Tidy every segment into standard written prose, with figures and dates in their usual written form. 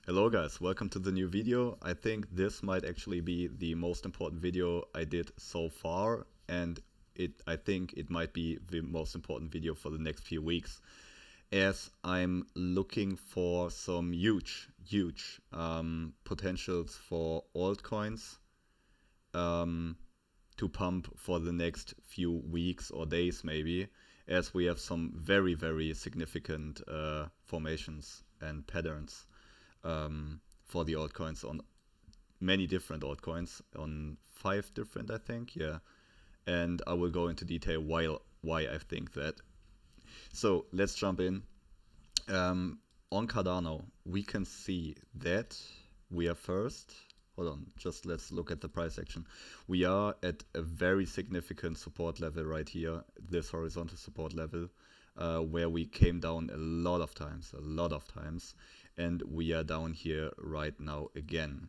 Hello guys, welcome to the new video. I think this might actually be the most important video I did so far, and I think it might be the most important video for the next few weeks, as I'm looking for some huge potentials for altcoins to pump for the next few weeks or days maybe, as we have some very significant formations and patterns for the altcoins on many different altcoins, on 5 different, I think, yeah. And I will go into detail why I think that. So let's jump in. On Cardano, we can see that we are first. Hold on, just let's look at the price action. We are at a very significant support level right here, this horizontal support level, where we came down a lot of times, and we are down here right now again.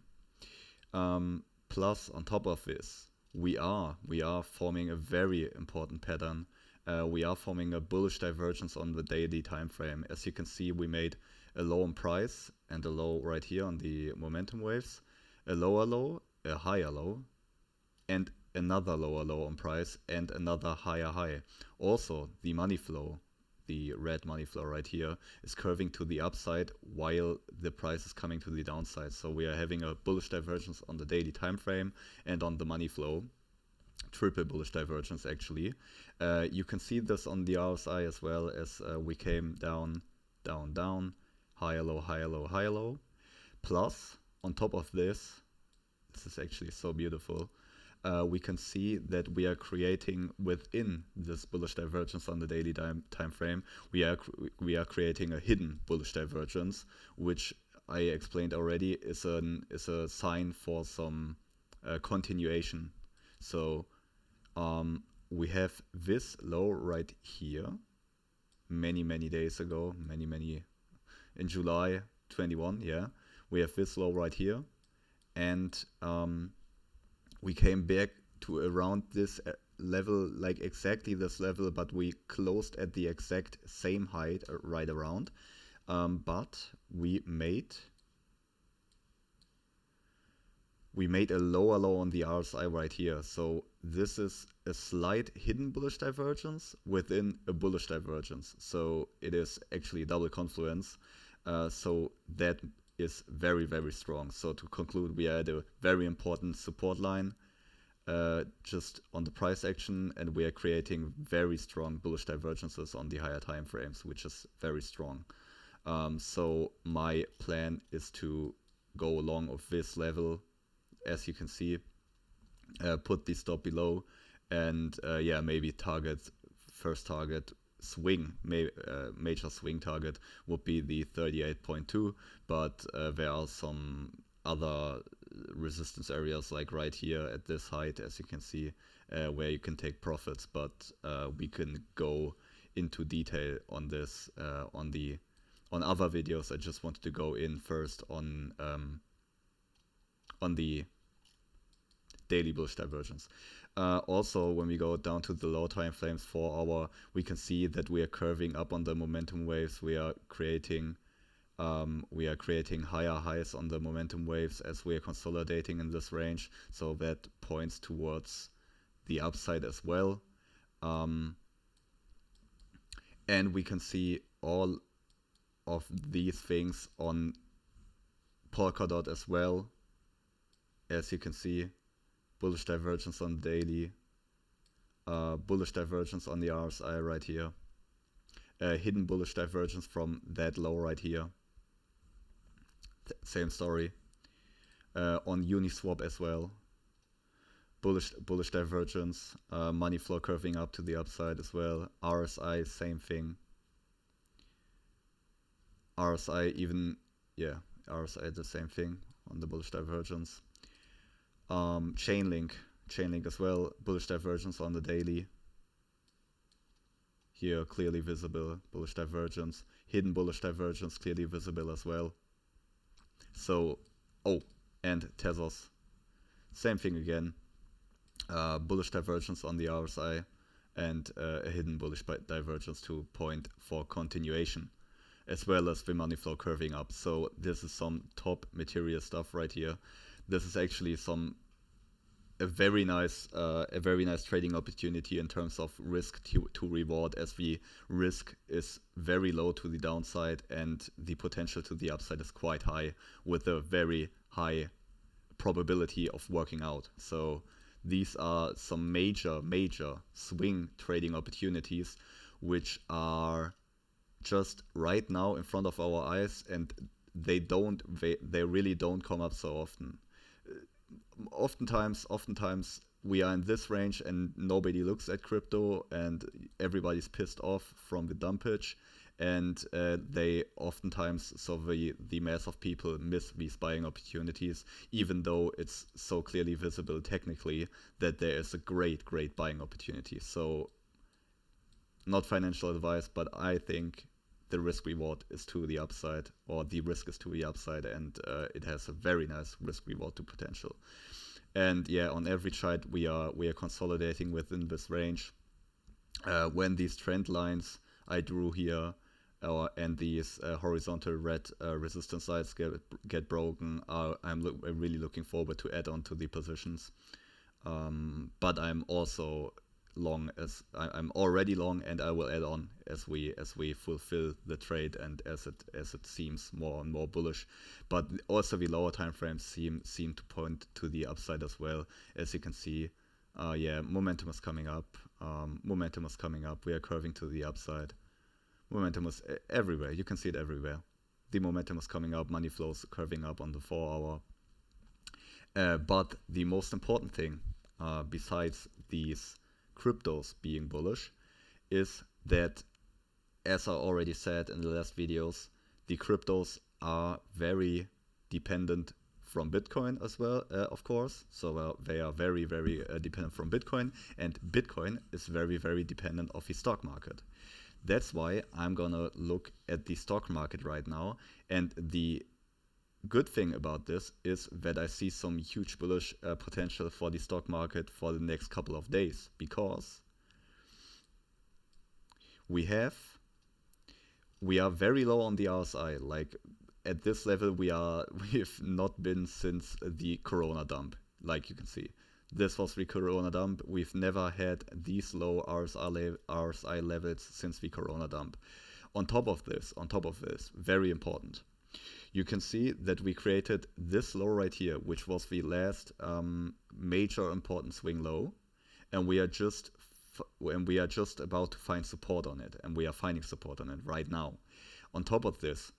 Plus, on top of this, we are forming a very important pattern. We are forming a bullish divergence on the daily time frame. As you can see, we made a low on price and a low right here on the momentum waves, a lower low, a higher low, and another lower low on price and another higher high. Also, the money flow, the red money flow right here, is curving to the upside while the price is coming to the downside. So we are having a bullish divergence on the daily time frame and on the money flow. Triple bullish divergence actually. You can see this on the RSI as well, as we came down, higher low, higher low, higher low. Plus, on top of this is actually so beautiful. We can see that we are creating within this bullish divergence on the daily time frame. We are creating a hidden bullish divergence, which I explained already is a sign for some continuation. So we have this low right here, many days ago, in July 21. Yeah, we have this low right here, and we came back to around this level, like exactly this level, but we closed at the exact same height right around. But we made a lower low on the RSI right here. So this is a slight hidden bullish divergence within a bullish divergence. So it is actually a double confluence. So that is very strong. So to conclude, we are at a very important support line just on the price action, and we are creating very strong bullish divergences on the higher time frames, which is very strong. So my plan is to go along of this level, as you can see, put the stop below, and yeah, maybe first target swing, major swing target would be the 38.2, but there are some other resistance areas, like right here at this height, as you can see, where you can take profits, but we can go into detail on this on other videos. I just wanted to go in first on the daily bullish divergence. Also, when we go down to the low time frames, 4 hour, we can see that we are curving up on the momentum waves. We are creating higher highs on the momentum waves as we are consolidating in this range. So that points towards the upside as well. And we can see all of these things on Polkadot as well. As you can see, bullish divergence on the daily, bullish divergence on the RSI right here, hidden bullish divergence from that low right here. Same story. On Uniswap as well, bullish divergence, money flow curving up to the upside as well. RSI, same thing. RSI even, yeah, RSI the same thing on the bullish divergence. Chainlink as well, bullish divergence on the daily. Here clearly visible, bullish divergence, hidden bullish divergence clearly visible as well. So, and Tezos, same thing again, bullish divergence on the RSI and a hidden bullish divergence to point for continuation. as well as the money flow curving up. So this is some top material stuff right here. This is actually a very nice trading opportunity in terms of risk to reward, as the risk is very low to the downside and the potential to the upside is quite high, with a very high probability of working out. So these are some major swing trading opportunities which are just right now in front of our eyes, and they really don't come up so often. Oftentimes we are in this range and nobody looks at crypto and everybody's pissed off from the dumpage, and they oftentimes, so the mass of people miss these buying opportunities, even though it's so clearly visible technically that there is a great buying opportunity. So not financial advice, but I think the risk reward is to the upside, or the risk is to the upside, and it has a very nice risk reward to potential. And yeah, on every chart we are consolidating within this range. When these trend lines I drew here and these horizontal red resistance lines get broken, I'm really looking forward to add on to the positions. But I'm also long, as I'm already long, and I will add on as we fulfill the trade and as it seems more and more bullish. But also the lower time frames seem to point to the upside as well. As you can see, yeah, momentum is coming up. We are curving to the upside. Momentum is everywhere. You can see it everywhere. The momentum is coming up. Money flows curving up on the 4 hour. But the most important thing, besides these cryptos being bullish, is that, as I already said in the last videos, the cryptos are very dependent from Bitcoin as well, of course. So they are very dependent from Bitcoin, and Bitcoin is very dependent of the stock market. That's why I'm gonna look at the stock market right now, and the good thing about this is that I see some huge bullish potential for the stock market for the next couple of days, because we are very low on the RSI. Like at this level we've not been since the Corona dump. Like you can see, this was the Corona dump. We've never had these low RSI levels since the Corona dump. On top of this, very important, you can see that we created this low right here, which was the last major important swing low, and we are just about to find support on it, and we are finding support on it right now. On top of this,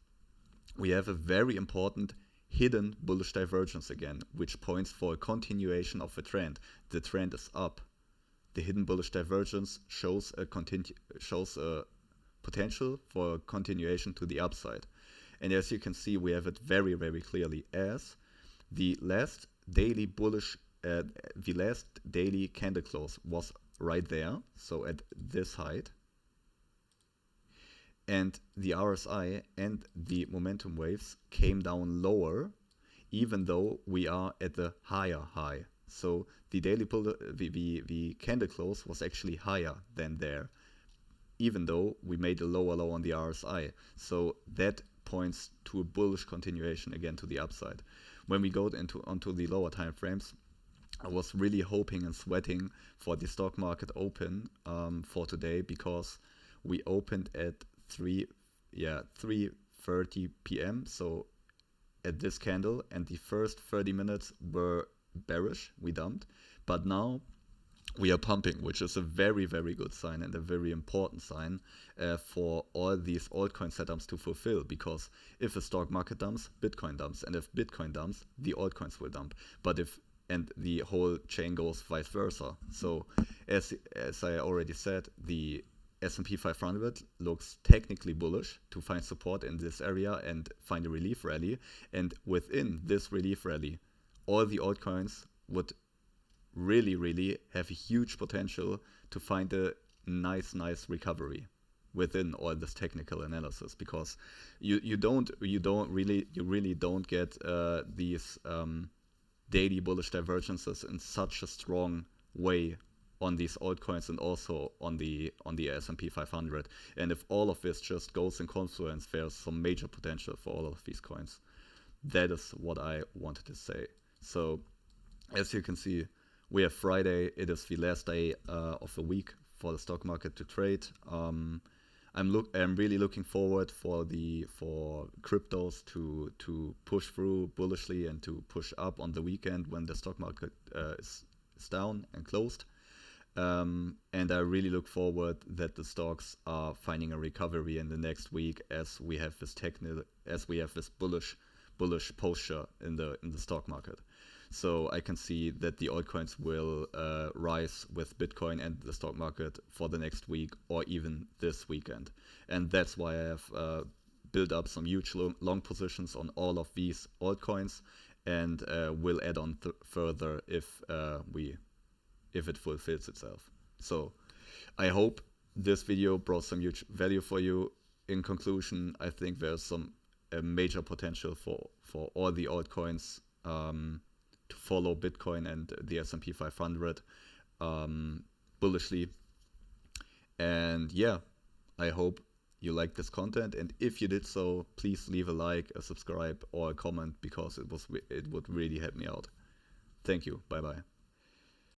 we have a very important hidden bullish divergence again, which points for a continuation of the trend. The trend is up. The hidden bullish divergence shows a potential for a continuation to the upside. And as you can see, we have it very clearly, as the last daily candle close was right there, so at this height, and the RSI and the momentum waves came down lower, even though we are at the higher high. So the the candle close was actually higher than there, even though we made a lower low on the RSI. So that points to a bullish continuation again to the upside. When we go onto the lower time frames, I was really hoping and sweating for the stock market open for today, because we opened at 3:30 p.m. so at this candle, and the first 30 minutes were bearish, we dumped, but now we are pumping, which is a very good sign, and a very important sign for all these altcoin setups to fulfill, because if the stock market dumps, Bitcoin dumps, and if Bitcoin dumps, the altcoins will dump, and the whole chain goes vice versa. So as I already said, the S&P 500 looks technically bullish to find support in this area and find a relief rally, and within this relief rally, all the altcoins would really have a huge potential to find a nice recovery within all this technical analysis, because you really don't get these daily bullish divergences in such a strong way on these altcoins and also on the S&P 500. And if all of this just goes in confluence, there's some major potential for all of these coins. That is what I wanted to say. So as you can see, we have Friday. It is the last day of the week for the stock market to trade. I'm really looking forward for cryptos to push through bullishly and to push up on the weekend when the stock market is down and closed. And I really look forward that the stocks are finding a recovery in the next week as we have this bullish posture in the stock market. So I can see that the altcoins will rise with Bitcoin and the stock market for the next week or even this weekend. And that's why I have built up some huge long positions on all of these altcoins, and will add on further if it fulfills itself. So I hope this video brought some huge value for you. In conclusion, I think there's a major potential for all the altcoins to follow Bitcoin and the S&P 500 bullishly. And yeah, I hope you liked this content, and if you did so, please leave a like, a subscribe, or a comment, because it would really help me out. Thank you. Bye bye.